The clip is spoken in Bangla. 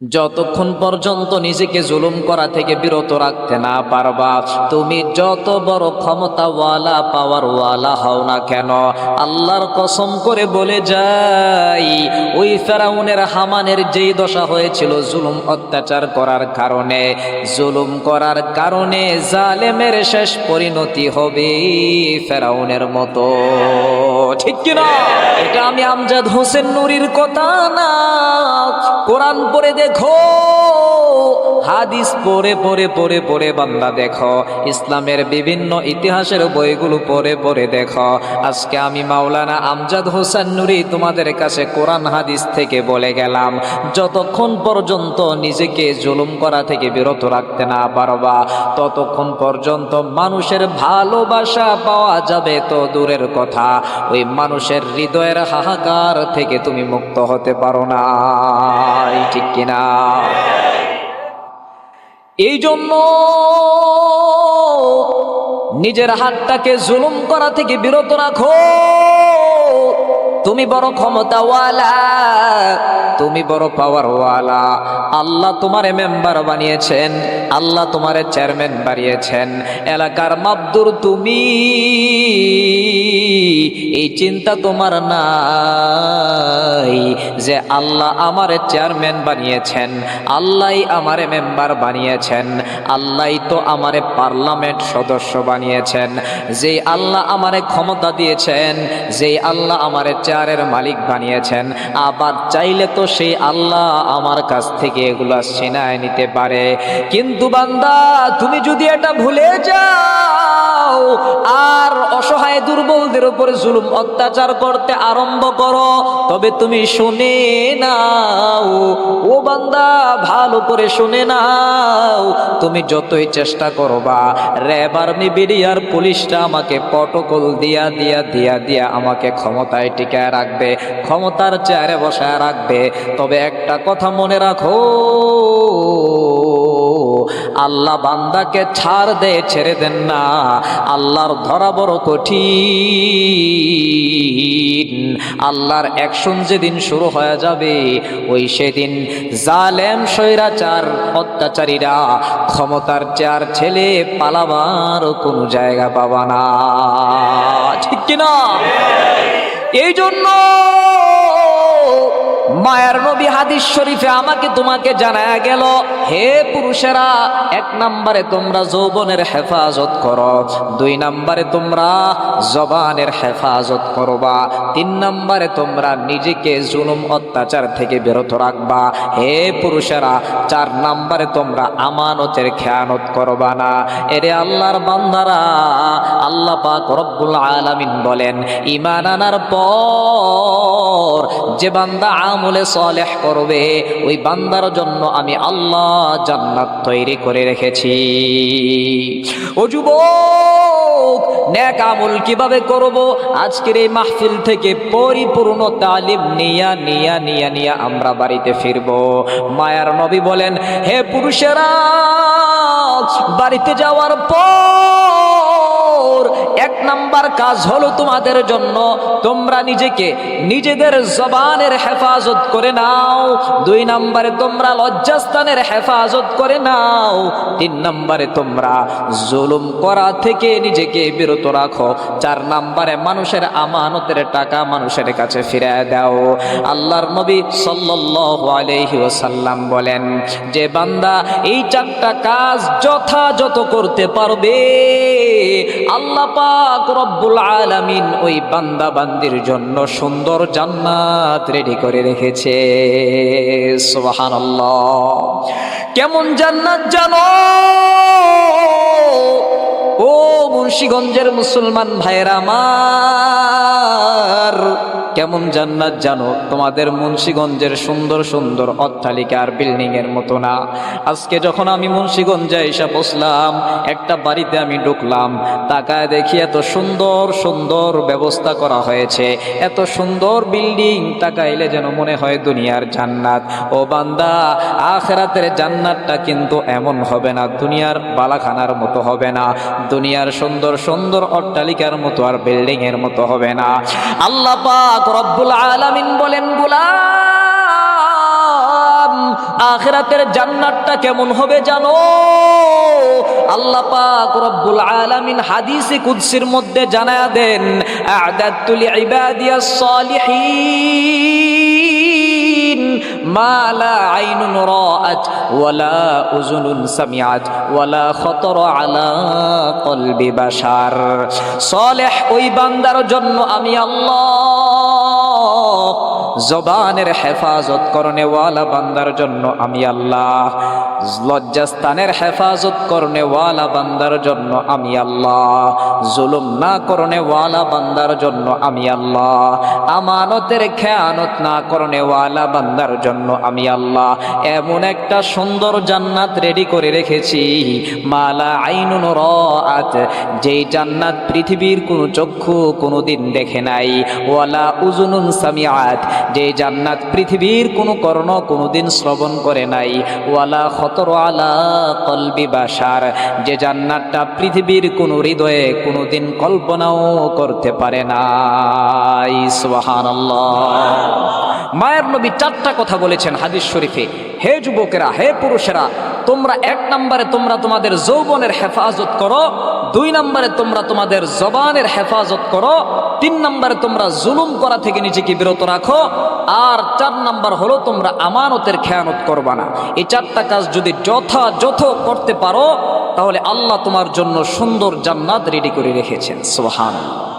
যতক্ষণ পর্যন্ত নিজেকে জুলুম করা থেকে বিরত রাখতে না পারবা, তুমি যত বড় ক্ষমতাওয়ালা পাওয়ারওয়ালা হও না কেন, আল্লাহর কসম করে বলে যাই, ওই ফেরাউনের হামানের যেই দশা হয়েছিল জুলুম অত্যাচার করার কারণে, জুলুম করার কারণে জালেমের শেষ পরিণতি হবে ফেরাউনের মতো। ঠিক কিনা? এটা আমি আমজাদ হোসেন নুরির কথা না, কোরআন পড়ে দেখো, হাদিস পড়ে পড়ে পড়ে পড়ে বান্দা দেখো, ইসলামের বিভিন্ন ইতিহাসের বইগুলো পড়ে পড়ে দেখো। আজকে আমি মাওলানা আমজাদ হোসেন নুরি তোমাদের কাছে কোরআন হাদিস থেকে বলে গেলাম, যতক্ষণ পর্যন্ত নিজেকে জুলুম করা থেকে বিরত রাখতে না পারবা, ততক্ষণ পর্যন্ত মানুষের ভালোবাসা পাওয়া যাবে তো দূরের কথা, ওই মানুষের হৃদয়ের হাহাকার থেকে তুমি মুক্ত হতে পারো না। ঠিক কিনা? এই জন্য নিজের হাতটাকে জুলুম করা থেকে বিরত রাখো। তুমি বড় ক্ষমতাওয়ালা, তুমি বড় পাওয়ারওয়ালা, আল্লাহ তোমারে মেম্বার বানিয়েছেন, আল্লাহ তোমারে চেয়ারম্যান বানিয়েছেন, এলাকার মাবদুর তুমি, এই চিন্তা তোমার নাই যে আল্লাহ আমারে চেয়ারম্যান বানিয়েছেন, আল্লাহই আমারে মেম্বার বানিয়েছেন, আল্লাহই তো আমারে পার্লামেন্ট সদস্য বানিয়েছেন, যেই আল্লাহ আমারে ক্ষমতা দিয়েছেন, যেই আল্লাহ আমারে চেয়ারের মালিক বানিয়েছেন, আবার চাইলে তো সেই আল্লাহ আমার কাছ থেকে এগুলা ছিনায় নিতে পারে। কিন্তু বান্দা, তুমি যদি এটা ভুলে যাও আর অসহায় দুর্বলদের উপরে জুলুম অত্যাচার করতে আরম্ভ করো, তবে তুমি শুনে নাও, ও বান্দা ভালো করে শুনে নাও, তুমি যতই চেষ্টা করবা, র্যাব আর্মি বিডিআর পুলিশটা আমাকে প্রটোকল দিয়া দিয়া দিয়া দিয়া আমাকে ক্ষমতায় টিকায় রাখবে, ক্ষমতার চেয়ারে বসায় রাখবে, তবে একটা কথা মনে রাখো, আল্লাহ বান্দাকে ছাড় দে, ছেড়ে দেন না, আল্লাহর ধরা বড় কঠিন। আল্লাহর অ্যাকশন যেদিন শুরু হয়ে যাবে, ওই সেদিন জালেম স্বৈরাচার অত্যাচারীরা ক্ষমতার চেয়ার ছেলে পালাবার কোনো জায়গা পাবা না। ঠিক কিনা? এই জন্য মায়ার নবী হাদিস শরীফে আমাকে তোমাকে জানায়া গেল, হে পুরুষেরা, 1 নম্বরে তোমরা যৌবনের হেফাজত করো, 2 নম্বরে তোমরা জবানের হেফাজত করবা, 3 নম্বরে তোমরা নিজেকে জুলুম অত্যাচার থেকে বিরত রাখবা, হে পুরুষেরা, 4 নম্বরে তোমরা আমানতের খেয়ানত করবা না। এরে আল্লাহর বান্দারা, আল্লাহ পাক রব্বুল আলামিন বলেন, ঈমান আনার পর যে বান্দা আমলে সালেহ করবে, ওই বান্দার জন্য আমি আল্লাহ জান্নাত তৈরি করে রেখেছি। ও যুবক, নেক আমল কিভাবে করব? আজকের এই মাহফিল থেকে পরিপূর্ণ তালিম নিয়া নিয়া নিয়া নিয়া আমরা বাড়িতে ফিরব। মায়ার নবী বলেন, হে পুরুষেরা, বাড়িতে যাওয়ার পর 1 নাম্বার কাজ হলো তোমাদের জন্য, তোমরা নিজেকে নিজেদের জবানের হেফাজত করে নাও, 2 নম্বরে তোমরা লজ্জাস্থানের হেফাজত করে নাও, 3 নম্বরে তোমরা জুলুম করা থেকে নিজেকে বিরত রাখো, 4 নম্বরে মানুষের আমানতের টাকা মানুষের কাছে ফিরিয়ে দাও। আল্লাহর নবী সাল্লাল্লাহু আলাইহি ওয়াসাল্লাম বলেন, যে বান্দা এই 4টা কাজ যথাযথ করতে পারবে, আল্লাহ পাক রব্বুল আলামিন ওই বান্দা বান্দির জন্য সুন্দর জান্নাত রেডি করে রেখেছে। সুবহানাল্লাহ। কেমন জান্নাত জানো? ও মুন্সিগঞ্জের মুসলমান ভাইরা আমার, কেমন জান্নাত জানো? তোমাদের মুন্সিগঞ্জের সুন্দর সুন্দর অট্টালিকার বিল্ডিং এর মতো না। আজকে যখন আমি মুন্সিগঞ্জে এসে বসলাম, একটা বাড়িতে আমি ঢুকলাম, তাকায় দেখি এত সুন্দর সুন্দর ব্যবস্থা করা হয়েছে, এত সুন্দর বিল্ডিং, তাকাইলে যেন মনে হয় দুনিয়ার জান্নাত। ও বান্দা, আখিরাতের জান্নাতটা কিন্তু এমন হবে না, দুনিয়ার বালাখানার মতো হবে না, দুনিয়ার সুন্দর সুন্দর অট্টালিকার মতো আর বিল্ডিং এর মতো হবে না। আল্লাহ পাক রব্বুল আলামিন বলেন, গোলাম আখিরাতের জান্নাতটা কেমন হবে জানো? আল্লাহ পাক রব্বুল আলামিন হাদিসে কুদসির মধ্যে জানায়া দেন, আ'দাতু লিইবাদিয়াস সালিহিন মা লা আইনুন রাআত ওয়ালা উযুনুন সামিআত ওয়ালা খাতারা আলা কলবি বাশার। সালেহ ওই বান্দার জন্য আমি আল্লাহ, জবানের হেফাজত করনে ওয়ালা বান্দার জন্য আমি আল্লাহ, লজ্জাস্থানের হেফাজত করনে ওয়ালা বান্দার জন্য আমি আল্লাহ, জুলুম না করনে ওয়ালা বান্দার জন্য আমি আল্লাহ, আমানতের খেয়ানত না করনে ওয়ালা বান্দার জন্য আমি আল্লাহ। এমন একটা সুন্দর জান্নাত রেডি করে রেখেছি, মালা আইনুন রাআত, যেই জান্নাত পৃথিবীর কোনো চক্ষু কোনোদিন দেখে নাই, ওয়ালা উযুনুন সামিআত, যে জান্নাত পৃথিবীর কোনো কর্ণ কোনোদিন শ্রবণ করে নাই, ওয়ালা খতর আলা কলবি বাশার, যে জান্নাতটা পৃথিবীর কোনো হৃদয়ে কোনোদিন কল্পনাও করতে পারে নাই। সুবহানাল্লাহ। মায়ের নবী চারটা কথা বলেছেন হাদিস শরীফে। হে যুবকেরা, হে পুরুষেরা, তোমরা এক নম্বরে তোমরা তোমাদের যৌবনের হেফাজত করো, দুই নম্বরে তোমরা তোমাদের জবানের হেফাজত করো, তিন নম্বরে তোমরা জুলুম করা থেকে নিজেকে বিরত রাখো, আর চার নম্বর হলো তোমরা আমানতের খেয়ানত করবা না। এই চারটা কাজ যদি যথাযথ করতে পারো, তাহলে আল্লাহ তোমার জন্য সুন্দর জান্নাত রেডি করে রেখেছেন। সুবহানাল্লাহ।